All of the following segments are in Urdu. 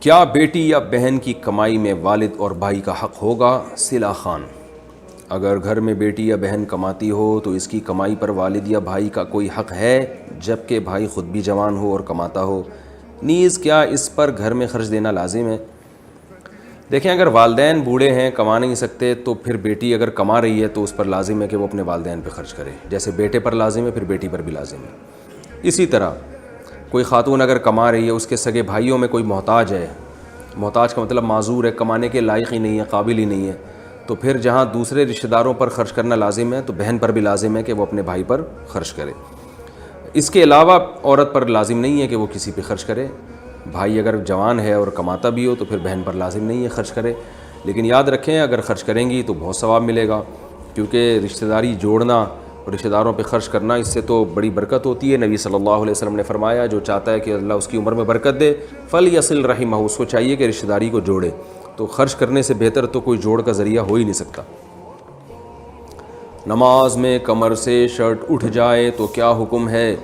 کیا بیٹی یا بہن کی کمائی میں والد اور بھائی کا حق ہوگا؟ صلہ خان: اگر گھر میں بیٹی یا بہن کماتی ہو تو اس کی کمائی پر والد یا بھائی کا کوئی حق ہے جبکہ بھائی خود بھی جوان ہو اور کماتا ہو؟ نیز کیا اس پر گھر میں خرچ دینا لازم ہے؟ دیکھیں، اگر والدین بوڑھے ہیں، کما نہیں سکتے، تو پھر بیٹی اگر کما رہی ہے تو اس پر لازم ہے کہ وہ اپنے والدین پہ خرچ کرے، جیسے بیٹے پر لازم ہے پھر بیٹی پر بھی لازم ہے۔ اسی طرح کوئی خاتون اگر کما رہی ہے، اس کے سگے بھائیوں میں کوئی محتاج ہے، محتاج کا مطلب معذور ہے، کمانے کے لائق ہی نہیں ہے، قابل ہی نہیں ہے، تو پھر جہاں دوسرے رشتہ داروں پر خرچ کرنا لازم ہے تو بہن پر بھی لازم ہے کہ وہ اپنے بھائی پر خرچ کرے۔ اس کے علاوہ عورت پر لازم نہیں ہے کہ وہ کسی پہ خرچ کرے۔ بھائی اگر جوان ہے اور کماتا بھی ہو تو پھر بہن پر لازم نہیں ہے خرچ کرے، لیکن یاد رکھیں اگر خرچ کریں گی تو بہت ثواب ملے گا، کیونکہ رشتہ داری جوڑنا اور رشتہ داروں پہ خرچ کرنا، اس سے تو بڑی برکت ہوتی ہے۔ نبی صلی اللہ علیہ وسلم نے فرمایا جو چاہتا ہے کہ اللہ اس کی عمر میں برکت دے فلیصل رحمہ، اس کو چاہیے کہ رشتہ داری کو جوڑے، تو خرچ کرنے سے بہتر تو کوئی جوڑ کا ذریعہ ہو ہی نہیں سکتا۔ نماز میں کمر سے شرٹ اٹھ جائے تو کیا حکم ہے؟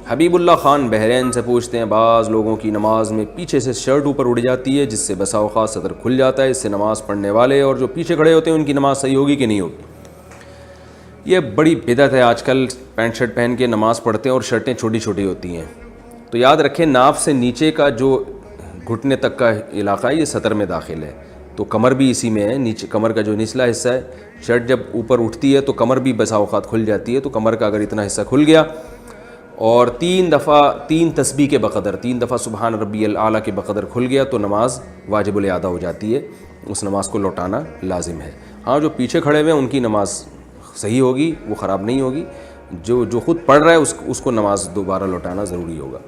حبیب اللہ خان بحرین سے پوچھتے ہیں، بعض لوگوں کی نماز میں پیچھے سے شرٹ اوپر اڑ جاتی ہے جس سے بسا اوقات صدر کھل جاتا ہے، اس سے نماز پڑھنے والے اور جو پیچھے کھڑے ہوتے ہیں ان کی نماز صحیح ہوگی کہ نہیں ہوگی؟ یہ بڑی بدعت ہے، آج کل پینٹ شرٹ پہن کے نماز پڑھتے ہیں اور شرٹیں چھوٹی چھوٹی ہوتی ہیں۔ تو یاد رکھیں ناف سے نیچے کا جو گھٹنے تک کا علاقہ ہے یہ سطر میں داخل ہے، تو کمر بھی اسی میں ہے، نیچے کمر کا جو نچلا حصہ ہے، شرٹ جب اوپر اٹھتی ہے تو کمر بھی بسا اوقات کھل جاتی ہے، تو کمر کا اگر اتنا حصہ کھل گیا اور 3 تسبیح کے بقدر 3 دفعہ سبحان ربی الاعلیٰ کے بقدر کھل گیا تو نماز واجب الاعادہ ہو جاتی ہے، اس نماز کو لوٹانا لازم ہے۔ ہاں جو پیچھے کھڑے ہوئے ہیں ان کی نماز صحیح ہوگی، وہ خراب نہیں ہوگی، جو خود پڑھ رہا ہے اس کو نماز دوبارہ لوٹانا ضروری ہوگا۔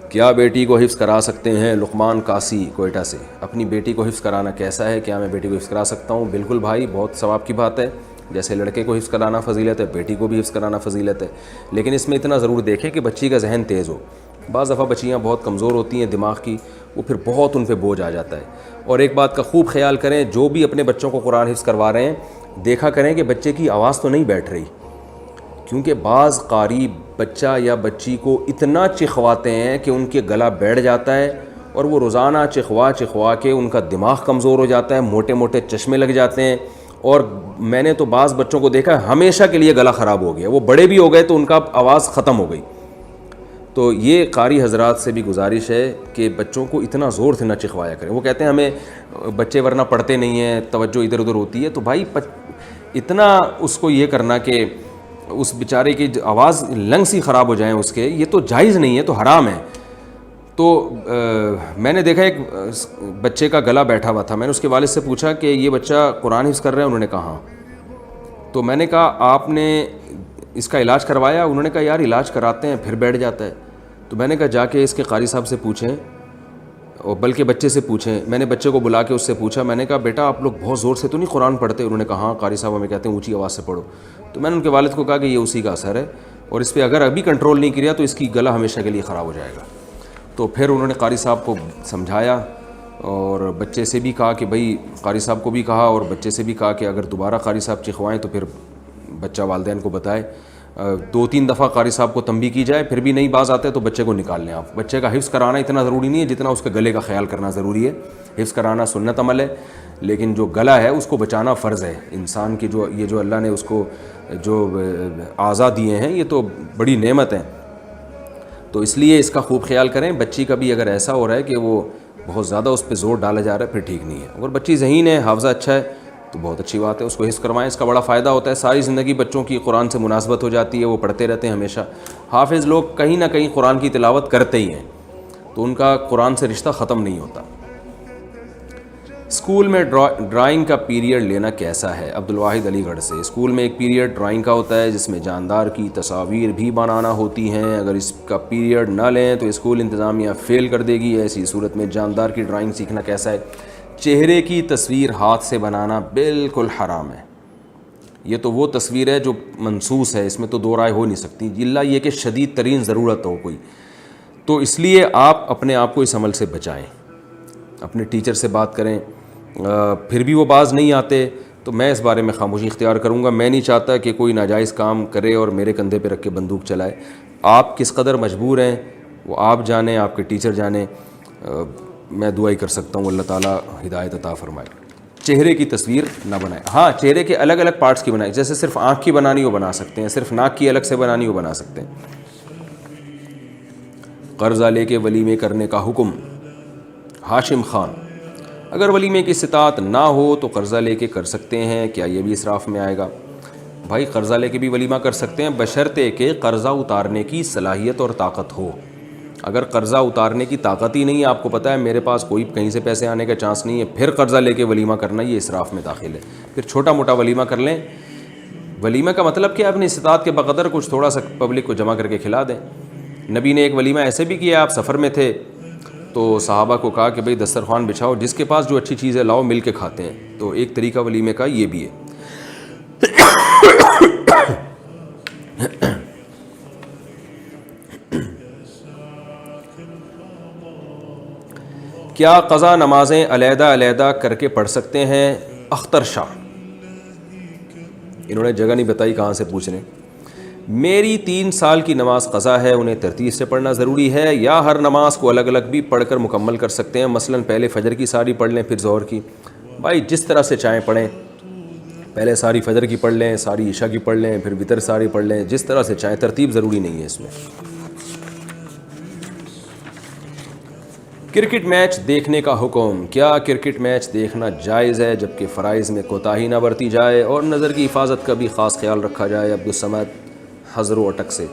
کیا بیٹی کو حفظ کرا سکتے ہیں؟ لقمان قاسی کوئٹہ سے: اپنی بیٹی کو حفظ کرانا کیسا ہے؟ کیا میں بیٹی کو حفظ کرا سکتا ہوں؟ بالکل بھائی، بہت ثواب کی بات ہے، جیسے لڑکے کو حفظ کرانا فضیلت ہے، بیٹی کو بھی حفظ کرانا فضیلت ہے، لیکن اس میں اتنا ضرور دیکھیں کہ بچی کا ذہن تیز ہو۔ بعض دفعہ بچیاں بہت کمزور ہوتی ہیں دماغ کی، وہ پھر بہت ان پہ بوجھ آ جاتا ہے۔ اور ایک بات کا خوب خیال کریں، جو بھی اپنے بچوں کو قرآن حفظ کروا رہے ہیں دیکھا کریں کہ بچے کی آواز تو نہیں بیٹھ رہی، کیونکہ بعض قاری بچہ یا بچی کو اتنا چخواتے ہیں کہ ان کے گلا بیٹھ جاتا ہے اور وہ روزانہ چخوا کے ان کا دماغ کمزور ہو جاتا ہے، موٹے موٹے چشمے لگ جاتے ہیں، اور میں نے تو بعض بچوں کو دیکھا ہمیشہ کے لیے گلا خراب ہو گیا، وہ بڑے بھی ہو گئے تو ان کا آواز ختم ہو گئی۔ تو یہ قاری حضرات سے بھی گزارش ہے کہ بچوں کو اتنا زور سے نہ چخوایا کریں۔ وہ کہتے ہیں ہمیں بچے ورنہ پڑھتے نہیں ہیں، توجہ ادھر ادھر ہوتی ہے، تو بھائی اتنا اس کو یہ کرنا کہ اس بیچارے کی آواز لنگس ہی خراب ہو جائیں اس کے، یہ تو جائز نہیں ہے، تو حرام ہے۔ تو میں نے دیکھا ایک بچے کا گلا بیٹھا ہوا تھا، میں نے اس کے والد سے پوچھا کہ یہ بچہ قرآن حفظ کر رہا ہے؟ انہوں نے کہا ہاں۔ تو میں نے کہا آپ نے اس کا علاج کروایا؟ انہوں نے کہا یار علاج کراتے ہیں پھر بیٹھ جاتا ہے۔ تو میں نے کہا جا کے اس کے قاری صاحب سے پوچھیں، اور بلکہ بچے سے پوچھیں۔ میں نے بچے کو بلا کے اس سے پوچھا، میں نے کہا بیٹا آپ لوگ بہت زور سے تو نہیں قرآن پڑھتے؟ انہوں نے کہا ہاں قاری صاحب ہمیں کہتے ہیں اونچی آواز سے پڑھو۔ تو میں نے ان کے والد کو کہا کہ یہ اسی کا اثر ہے، اور اس پہ اگر ابھی کنٹرول نہیں کیا تو اس کی گلا ہمیشہ کے لیے خراب ہو جائے گا۔ تو پھر انہوں نے قاری صاحب کو سمجھایا اور بچے سے بھی کہا کہ بھائی، قاری صاحب کو بھی کہا اور بچے سے بھی کہا کہ اگر دوبارہ قاری صاحب چخوائیں تو پھر بچہ والدین کو بتائے، 2-3 دفعہ قاری صاحب کو تنبیہ کی جائے، پھر بھی نہیں باز آتے تو بچے کو نکال لیں آپ۔ بچے کا حفظ کرانا اتنا ضروری نہیں ہے جتنا اس کے گلے کا خیال کرنا ضروری ہے۔ حفظ کرانا سنت عمل ہے، لیکن جو گلا ہے اس کو بچانا فرض ہے۔ انسان کی جو اللہ نے اس کو جو اعضاء دیے ہیں یہ تو بڑی نعمت ہیں، تو اس لیے اس کا خوب خیال کریں۔ بچی کا بھی اگر ایسا ہو رہا ہے کہ وہ بہت زیادہ اس پہ زور ڈالا جا رہا ہے پھر ٹھیک نہیں ہے۔ اگر بچی ذہین ہے، حافظہ اچھا ہے تو بہت اچھی بات ہے، اس کو حفظ کروائیں، اس کا بڑا فائدہ ہوتا ہے۔ ساری زندگی بچوں کی قرآن سے مناسبت ہو جاتی ہے، وہ پڑھتے رہتے ہیں ہمیشہ۔ حافظ لوگ کہیں نہ کہیں قرآن کی تلاوت کرتے ہی ہیں، تو ان کا قرآن سے رشتہ ختم نہیں ہوتا۔ اسکول میں ڈرائنگ کا پیریڈ لینا کیسا ہے؟ عبدالواحد علی گڑھ سے: اسکول میں ایک پیریڈ ڈرائنگ کا ہوتا ہے جس میں جاندار کی تصاویر بھی بنانا ہوتی ہیں، اگر اس کا پیریڈ نہ لیں تو اسکول انتظامیہ فیل کر دے گی، ایسی صورت میں جاندار کی ڈرائنگ سیکھنا کیسا ہے؟ چہرے کی تصویر ہاتھ سے بنانا بالکل حرام ہے، یہ تو وہ تصویر ہے جو منسوس ہے، اس میں تو دو رائے ہو نہیں سکتی، الا یہ کہ شدید ترین ضرورت ہو کوئی، تو اس لیے آپ اپنے آپ کو اس عمل سے بچائیں۔ اپنے ٹیچر سے بات کریں، پھر بھی وہ باز نہیں آتے تو میں اس بارے میں خاموشی اختیار کروں گا۔ میں نہیں چاہتا کہ کوئی ناجائز کام کرے اور میرے کندھے پہ رکھ کے بندوق چلائے۔ آپ کس قدر مجبور ہیں وہ آپ جانیں، آپ کے ٹیچر جانیں، میں دعا ہی کر سکتا ہوں اللہ تعالیٰ ہدایت عطا فرمائے۔ چہرے کی تصویر نہ بنائیں، ہاں چہرے کے الگ الگ پارٹس کی بنائیں، جیسے صرف آنکھ کی بنانی ہو بنا سکتے ہیں، صرف ناک کی الگ سے بنانی ہو بنا سکتے ہیں۔ قرضہ لے کے ولیمے کرنے کا حکم۔ ہاشم خان: اگر ولیمے کی استطاعت نہ ہو تو قرضہ لے کے کر سکتے ہیں، کیا یہ بھی اسراف میں آئے گا؟ بھائی قرضہ لے کے بھی ولیمہ کر سکتے ہیں بشرطے کہ قرضہ اتارنے کی صلاحیت اور طاقت ہو۔ اگر قرضہ اتارنے کی طاقت ہی نہیں ہے، آپ کو پتہ ہے میرے پاس کوئی کہیں سے پیسے آنے کا چانس نہیں ہے، پھر قرضہ لے کے ولیمہ کرنا یہ اسراف میں داخل ہے۔ پھر چھوٹا موٹا ولیمہ کر لیں۔ ولیمہ کا مطلب کہ اپنی استطاعت کے بقدر کچھ تھوڑا سا پبلک کو جمع کر کے کھلا دیں۔ نبی نے ایک ولیمہ ایسے بھی کیا، آپ سفر میں تھے تو صحابہ کو کہا کہ بھئی دسترخوان بچھاؤ، جس کے پاس جو اچھی چیز ہے لاؤ، مل کے کھاتے ہیں۔ تو ایک طریقہ ولیمے کا یہ بھی ہے۔ کیا قضا نمازیں علیحدہ علیحدہ کر کے پڑھ سکتے ہیں؟ اختر شاہ، انہوں نے جگہ نہیں بتائی کہاں سے پوچھ رہے ہیں۔ میری 3 سال کی نماز قضا ہے، انہیں ترتیب سے پڑھنا ضروری ہے یا ہر نماز کو الگ الگ بھی پڑھ کر مکمل کر سکتے ہیں؟ مثلا پہلے فجر کی ساری پڑھ لیں پھر ظہر کی۔ بھائی جس طرح سے چاہیں پڑھیں، پہلے ساری فجر کی پڑھ لیں، ساری عشاء کی پڑھ لیں، پھر وتر ساری پڑھ لیں، جس طرح سے چاہیں، ترتیب ضروری نہیں ہے اس میں۔ کرکٹ میچ دیکھنے کا حکم۔ کیا کرکٹ میچ دیکھنا جائز ہے جبکہ فرائض میں کوتاہی نہ برتی جائے اور نظر کی حفاظت کا بھی خاص خیال رکھا جائے؟ عبدالصمد حضرو اٹک سے۔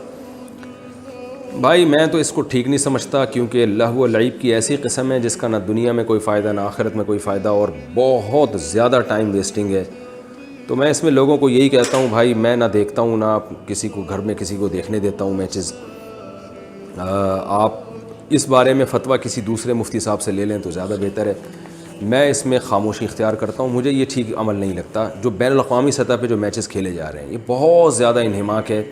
بھائی میں تو اس کو ٹھیک نہیں سمجھتا، کیونکہ لہو و لعب کی ایسی قسم ہے جس کا نہ دنیا میں کوئی فائدہ نہ آخرت میں کوئی فائدہ، اور بہت زیادہ ٹائم ویسٹنگ ہے۔ تو میں اس میں لوگوں کو یہی کہتا ہوں، بھائی میں نہ دیکھتا ہوں، نہ کسی کو گھر میں کسی کو دیکھنے دیتا ہوں میچز۔ آپ اس بارے میں فتویٰ کسی دوسرے مفتی صاحب سے لے لیں تو زیادہ بہتر ہے۔ میں اس میں خاموشی اختیار کرتا ہوں، مجھے یہ ٹھیک عمل نہیں لگتا۔ جو بین الاقوامی سطح پہ جو میچز کھیلے جا رہے ہیں یہ بہت زیادہ انہماک ہے۔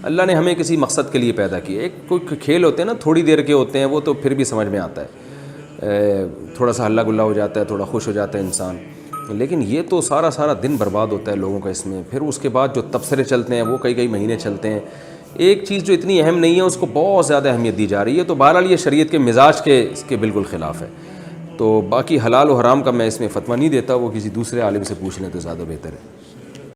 اللہ نے ہمیں کسی مقصد کے لیے پیدا کیا۔ ایک کوئی کھیل ہوتے ہیں نا تھوڑی دیر کے ہوتے ہیں، وہ تو پھر بھی سمجھ میں آتا ہے، تھوڑا سا ہلا گلا ہو جاتا ہے، تھوڑا خوش ہو جاتا ہے انسان، لیکن یہ تو سارا دن برباد ہوتا ہے لوگوں کا اس میں۔ پھر اس کے بعد جو تبصرے چلتے ہیں وہ کئی مہینے چلتے ہیں۔ ایک چیز جو اتنی اہم نہیں ہے اس کو بہت زیادہ اہمیت دی جا رہی ہے، تو بہرحال یہ شریعت کے مزاج کے اس کے بالکل خلاف ہے۔ تو باقی حلال و حرام کا میں اس میں فتویٰ نہیں دیتا، وہ کسی دوسرے عالم سے پوچھ لیں تو زیادہ بہتر ہے۔